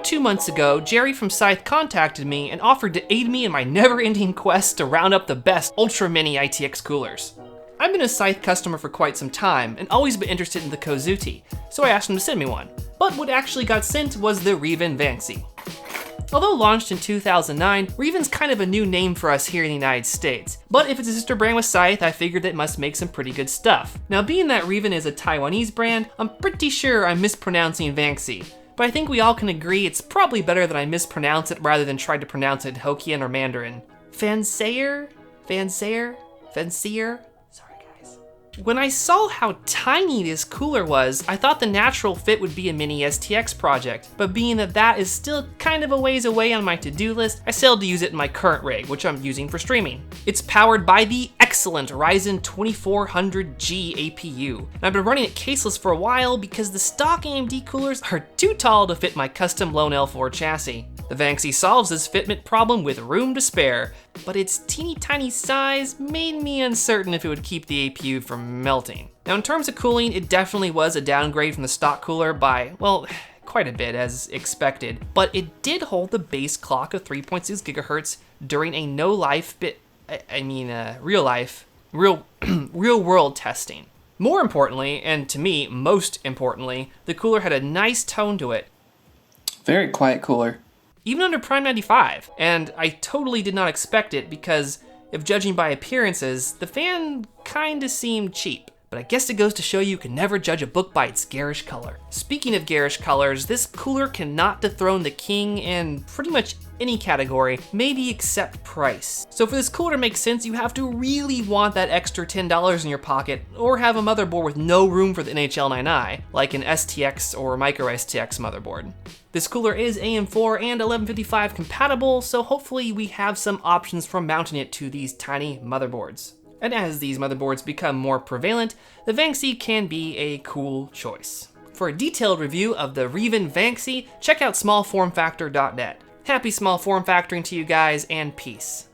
2 months ago, Jerry from Scythe contacted me and offered to aid me in my never-ending quest to round up the best Ultra Mini ITX coolers. I've been a Scythe customer for quite some time and always been interested in the Kozuti, so I asked him to send me one. But what actually got sent was the Riven Vanxie. Although launched in 2009, Riven's kind of a new name for us here in the United States, but if it's a sister brand with Scythe, I figured it must make some pretty good stuff. Now being that Riven is a Taiwanese brand, I'm pretty sure I'm mispronouncing Vanxie, but I think we all can agree it's probably better that I mispronounce it rather than try to pronounce it Hokkien or Mandarin. Vanxie? Sorry guys. When I saw how tiny this cooler was, I thought the natural fit would be a mini STX project, but being that that is still kind of a ways away on my to-do list, I sailed to use it in my current rig, which I'm using for streaming. It's powered by the excellent Ryzen 2400G APU, and I've been running it caseless for a while because the stock AMD coolers are too tall to fit my custom Lone L4 chassis. The Vanxie solves this fitment problem with room to spare, but its teeny tiny size made me uncertain if it would keep the APU from melting. Now in terms of cooling, it definitely was a downgrade from the stock cooler by, well, quite a bit as expected, but it did hold the base clock of 3.6 gigahertz during a real world testing. More importantly, and to me, most importantly, the cooler had a nice tone to it. Very quiet cooler. Even under Prime 95, and I totally did not expect it because, if judging by appearances, the fan kinda seemed cheap. But I guess it goes to show you can never judge a book by its garish color. Speaking of garish colors, this cooler cannot dethrone the king in pretty much any category, maybe except price. So for this cooler to make sense, you have to really want that extra $10 in your pocket, or have a motherboard with no room for the NHL9i, like an STX or Micro STX motherboard. This cooler is AM4 and 1155 compatible, so hopefully we have some options for mounting it to these tiny motherboards. And as these motherboards become more prevalent, the Vanxie can be a cool choice. For a detailed review of the Riven Vanxie, check out smallformfactor.net. Happy small form factoring to you guys, and peace.